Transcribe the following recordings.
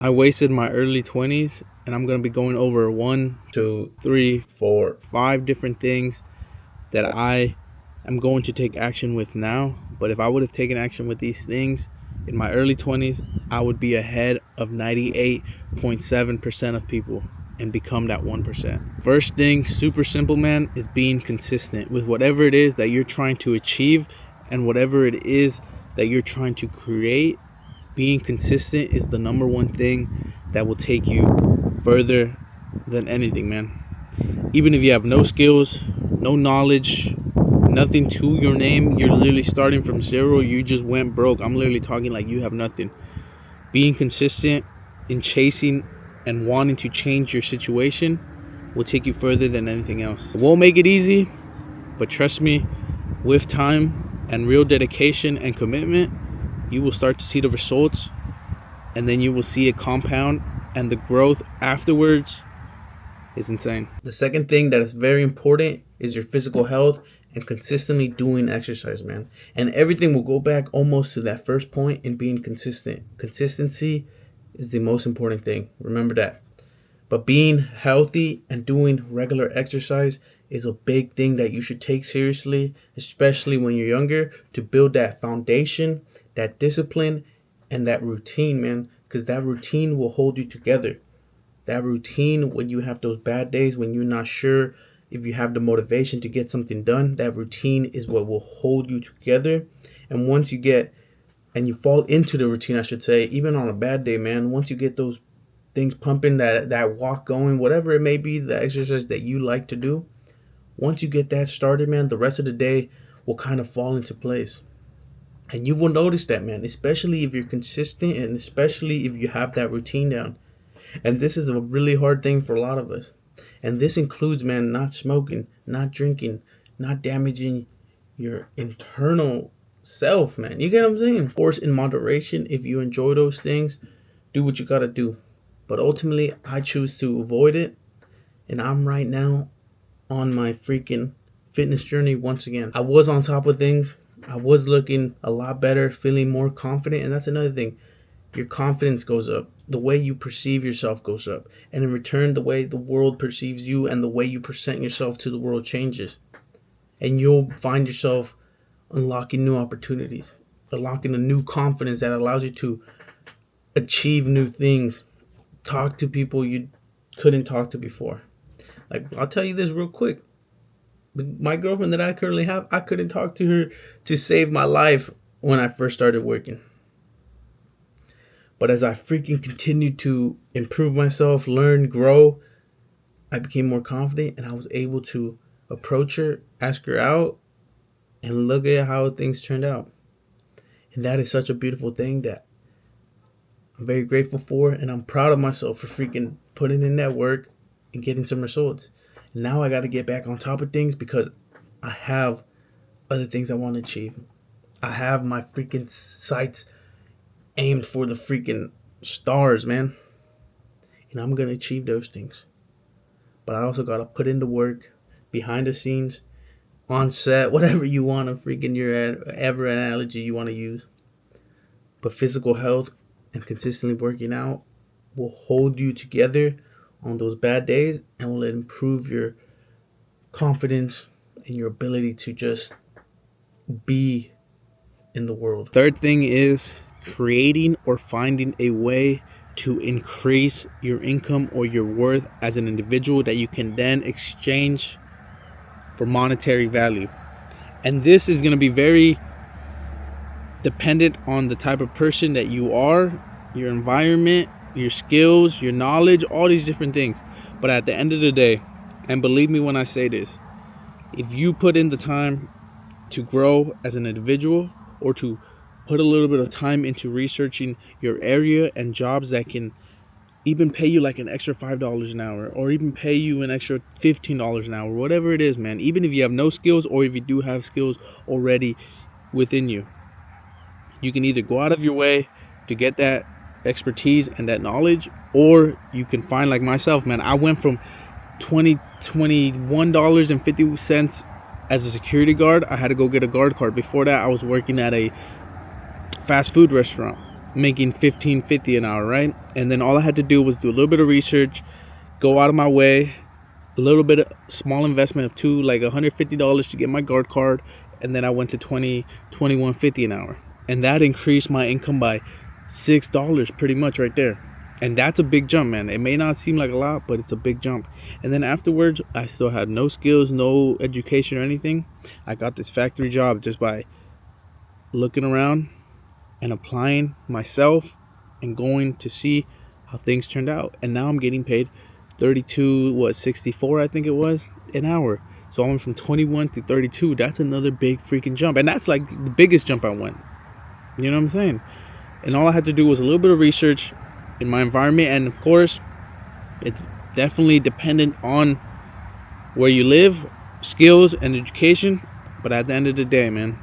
I wasted my early 20s, and I'm going to be going over 1, 2, 3, 4, 5 different things that I am going to take action with now. But if I would have taken action with these things in my early 20s, I would be ahead of 98.7% of people and become that 1%. First thing, super simple, man, is being consistent with whatever it is that you're trying to achieve and whatever it is that you're trying to create. Being consistent is the number one thing that will take you further than anything, man. Even if you have no skills, no knowledge, nothing to your name, you're literally starting from zero. You just went broke. I'm literally talking like you have nothing. Being consistent in chasing and wanting to change your situation will take you further than anything else. It won't make it easy, but trust me, with time and real dedication and commitment, you will start to see the results, and then you will see it compound, and the growth afterwards is insane. The second thing that is very important is your physical health and consistently doing exercise, man. And everything will go back almost to that first point in being consistent. Consistency is the most important thing. Remember that. But being healthy and doing regular exercise is a big thing that you should take seriously, especially when you're younger, to build that foundation, that discipline, and that routine, man. Because that routine will hold you together. That routine, when you have those bad days, when you're not sure if you have the motivation to get something done, that routine is what will hold you together. And once you get, and you fall into the routine, I should say, even on a bad day, man, once you get those things pumping, that walk going, whatever it may be, the exercise that you like to do, once you get that started, man, the rest of the day will kind of fall into place. And you will notice that, man, especially if you're consistent and especially if you have that routine down. And this is a really hard thing for a lot of us. And this includes, man, not smoking, not drinking, not damaging your internal self, man. You get what I'm saying? Of course, in moderation, if you enjoy those things, do what you gotta do. But ultimately, I choose to avoid it. And I'm right now on my freaking fitness journey once again. I was on top of things. I was looking a lot better, feeling more confident. And that's another thing. Your confidence goes up. The way you perceive yourself goes up. And in return, the way the world perceives you and the way you present yourself to the world changes. And you'll find yourself unlocking new opportunities, unlocking a new confidence that allows you to achieve new things, talk to people you couldn't talk to before. Like, I'll tell you this real quick. My girlfriend that I currently have, I couldn't talk to her to save my life when I first started working. But as I freaking continued to improve myself, learn, grow, I became more confident and I was able to approach her, ask her out, and look at how things turned out. And that is such a beautiful thing that I'm very grateful for, and I'm proud of myself for freaking putting in that work and getting some results. And now I got to get back on top of things because I have other things I want to achieve. I have my freaking sights aimed for the freaking stars, man. And I'm going to achieve those things. But I also got to put in the work behind the scenes, on set, whatever you want to freaking your ever analogy you want to use. But physical health and consistently working out will hold you together on those bad days and will improve your confidence and your ability to just be in the world. Third thing is creating or finding a way to increase your income or your worth as an individual that you can then exchange for monetary value. And this is going to be very dependent on the type of person that you are, your environment, your skills, your knowledge, all these different things. But at the end of the day, and believe me when I say this, if you put in the time to grow as an individual or to put a little bit of time into researching your area and jobs that can even pay you like an extra $5 an hour or even pay you an extra $15 an hour, whatever it is, man, even if you have no skills or if you do have skills already within you, you can either go out of your way to get that expertise and that knowledge, or you can find, like myself, man, I went from $21.50 as a security guard. I had to go get a guard card. Before that, I was working at a fast food restaurant. making $15.50 an hour, right? And then all I had to do was do a little bit of research, go out of my way, a little bit of small investment of like $150 to get my guard card, and then I went to $21.50 an hour, and that increased my income by $6 pretty much right there. And that's a big jump, man. It may not seem like a lot, but it's a big jump. And then afterwards, I still had no skills, no education or anything. I got this factory job just by looking around and applying myself and going to see how things turned out. And now I'm getting paid 64 I think it was an hour. So I went from 21 to 32. That's another big freaking jump. And that's like the biggest jump I went. You know what I'm saying? And all I had to do was a little bit of research in my environment. And of course, it's definitely dependent on where you live, skills, and education. But at the end of the day, man,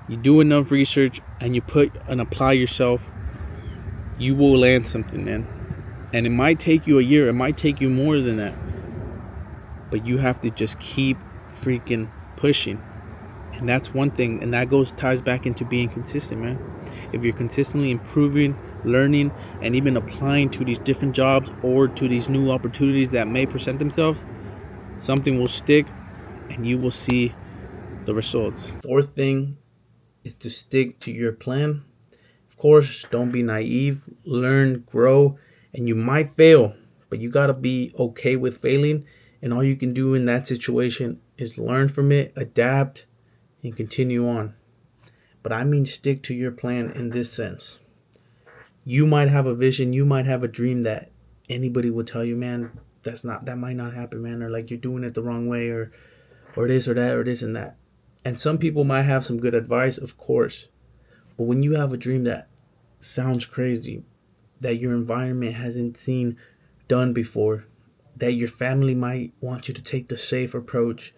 you do enough research and you put and apply yourself, you will land something, man. And it might take you a year, it might take you more than that, but you have to just keep freaking pushing. And that's one thing, and that ties back into being consistent, man. If you're consistently improving, learning, and even applying to these different jobs or to these new opportunities that may present themselves, something will stick and you will see the results. Fourth thing is to stick to your plan. Of course, don't be naive, learn, grow, and you might fail, but you gotta be okay with failing. And all you can do in that situation is learn from it, adapt, and continue on. But I mean stick to your plan in this sense. You might have a vision, you might have a dream that anybody will tell you, man, that might not happen, man, or like you're doing it the wrong way, or this or that, or this and that. And some people might have some good advice, of course. But when you have a dream that sounds crazy, that your environment hasn't seen done before, that your family might want you to take the safe approach,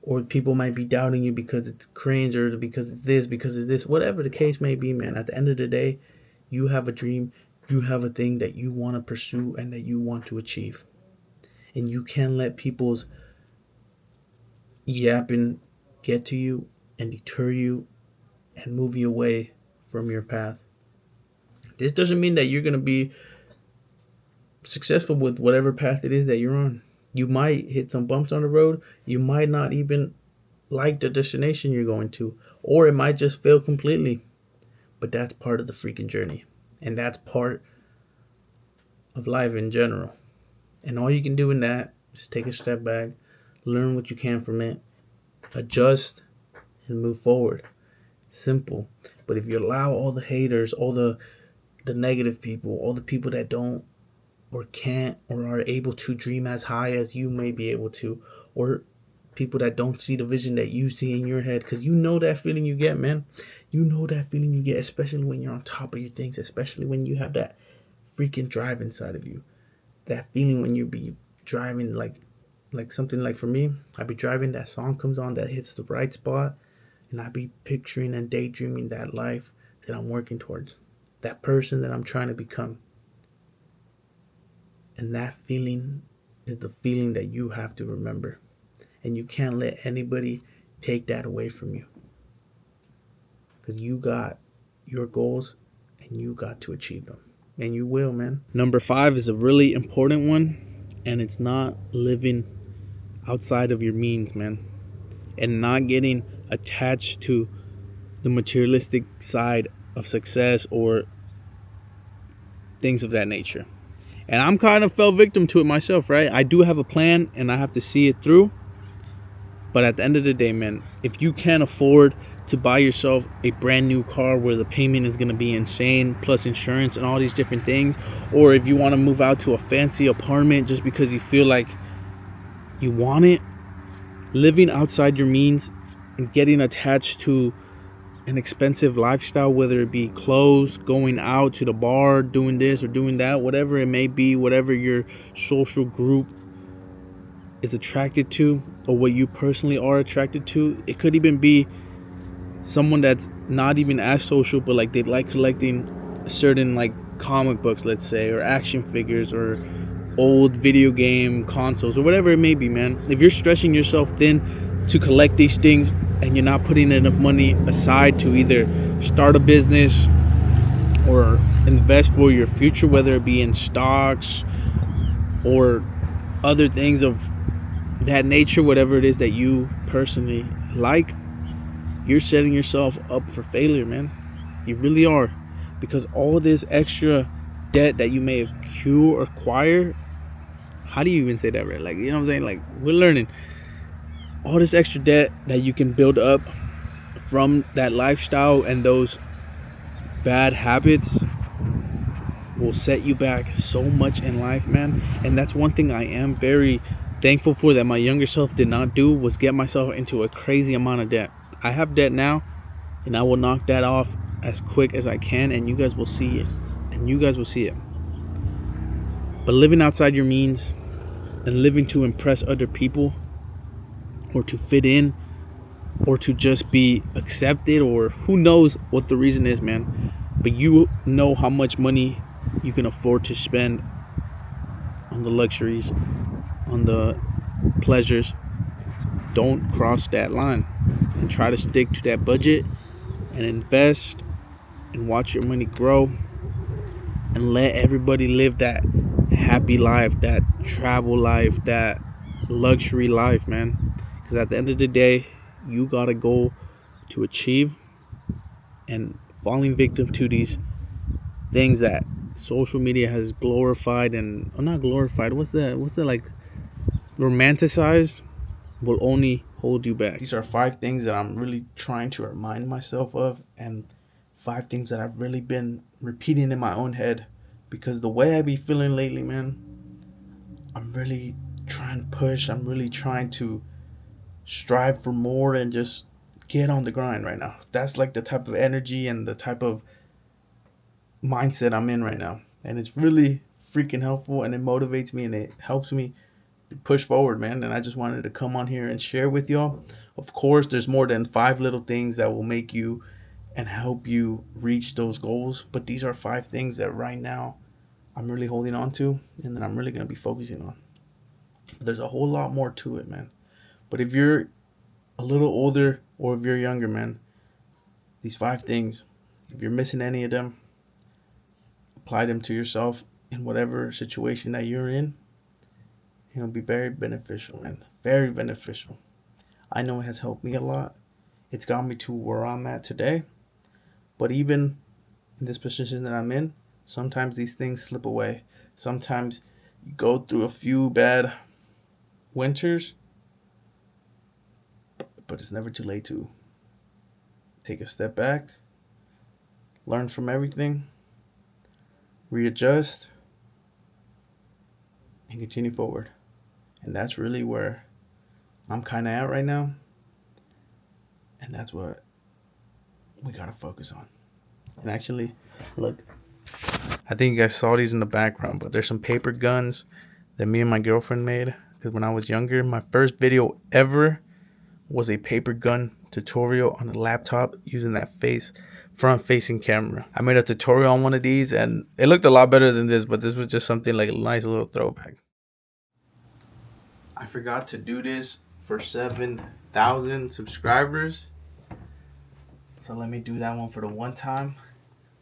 or people might be doubting you because it's cringe, or because it's this, whatever the case may be, man. At the end of the day, you have a dream, you have a thing that you want to pursue and that you want to achieve. And you can't let people's yapping get to you and deter you and move you away from your path. This doesn't mean that you're going to be successful with whatever path it is that you're on. You might hit some bumps on the road. You might not even like the destination you're going to, or it might just fail completely. But that's part of the freaking journey, and that's part of life in general. And all you can do in that is take a step back, learn what you can from it, adjust, and move forward. Simple. But if you allow all the haters, all the negative people, all the people that don't or can't or are able to dream as high as you may be able to, or people that don't see the vision that you see in your head, because you know that feeling you get, man. You know that feeling you get, especially when you're on top of your things, especially when you have that freaking drive inside of you. That feeling when you be driving, like something like, for me, I be driving, that song comes on that hits the right spot, and I be picturing and daydreaming that life that I'm working towards, that person that I'm trying to become. And that feeling is the feeling that you have to remember. And you can't let anybody take that away from you. Because you got your goals and you got to achieve them. And you will, man. Number 5 is a really important one. And it's not living outside of your means, man. And not getting attached to the materialistic side of success or things of that nature. And I'm kind of fell victim to it myself, right? I do have a plan and I have to see it through. But at the end of the day, man, if you can't afford to buy yourself a brand new car where the payment is going to be insane, plus insurance and all these different things, or if you want to move out to a fancy apartment just because you feel like you want it, living outside your means and getting attached to an expensive lifestyle, whether it be clothes, going out to the bar, doing this or doing that, whatever it may be, whatever your social group is attracted to, or what you personally are attracted to. It could even be someone that's not even as social, but like they like collecting certain like comic books, let's say, or action figures, or old video game consoles, or whatever it may be, man. If you're stretching yourself thin to collect these things and you're not putting enough money aside to either start a business or invest for your future, whether it be in stocks or other things of that nature, whatever it is that you personally like, you're setting yourself up for failure, man. You really are. Because all this extra debt that you may accrue or acquire, how do you even say that, right? Like, you know what I'm saying? Like, we're learning. All this extra debt that you can build up from that lifestyle and those bad habits will set you back so much in life, man. And that's one thing I am very thankful for that my younger self did not do, was get myself into a crazy amount of debt. I have debt now, and I will knock that off as quick as I can, and you guys will see it. And you guys will see it. But living outside your means and living to impress other people or to fit in or to just be accepted, or who knows what the reason is, man. But you know how much money you can afford to spend on the luxuries, on the pleasures. Don't cross that line, and try to stick to that budget and invest and watch your money grow, and let everybody live that happy life, that travel life, that luxury life, man. Because at the end of the day, you got a goal to achieve, and falling victim to these things that social media has glorified, and not glorified, what's the like, romanticized, will only hold you back. These are 5 things that I'm really trying to remind myself of, and 5 things that I've really been repeating in my own head, because the way I be feeling lately, man, I'm really trying to push. I'm really trying to strive for more and just get on the grind right now. That's like the type of energy and the type of mindset I'm in right now. And it's really freaking helpful, and it motivates me, and it helps me push forward, man. And I just wanted to come on here and share with y'all. Of course, there's more than 5 little things that will make you and help you reach those goals, but these are 5 things that right now I'm really holding on to, and that I'm really going to be focusing on. But there's a whole lot more to it, man. But if you're a little older or if you're younger, man, these 5 things, if you're missing any of them, apply them to yourself in whatever situation that you're in. It'll be very beneficial, man. Very beneficial. I know it has helped me a lot. It's got me to where I'm at today. But even in this position that I'm in, sometimes these things slip away. Sometimes you go through a few bad winters, but it's never too late to take a step back, learn from everything, readjust, and continue forward. And that's really where I'm kind of at right now. And that's what we got to focus on. And actually, look, I think you guys saw these in the background, but there's some paper guns that me and my girlfriend made. Because when I was younger, my first video ever was a paper gun tutorial on a laptop using that front facing camera. I made a tutorial on one of these, and it looked a lot better than this, but this was just something like a nice little throwback. I forgot to do this for 7,000 subscribers, so let me do that one for the one time.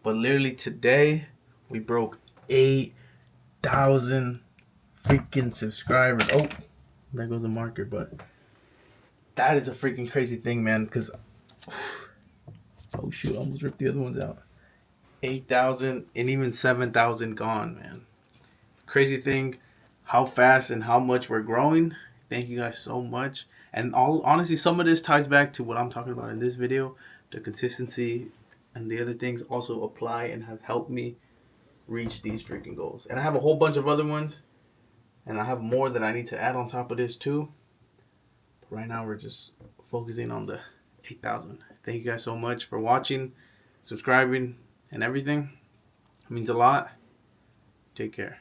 But literally today we broke 8,000 freaking subscribers. Oh, there goes a marker. But that is a freaking crazy thing, man, because oh shoot, I almost ripped the other ones out. 8,000 and even 7,000 gone, man. Crazy thing how fast and how much we're growing. Thank you guys so much. And honestly, some of this ties back to what I'm talking about in this video. The consistency and the other things also apply and has helped me reach these freaking goals. And I have a whole bunch of other ones, and I have more that I need to add on top of this too. But right now we're just focusing on the 8,000. Thank you guys so much for watching, subscribing, and everything. It means a lot. Take care.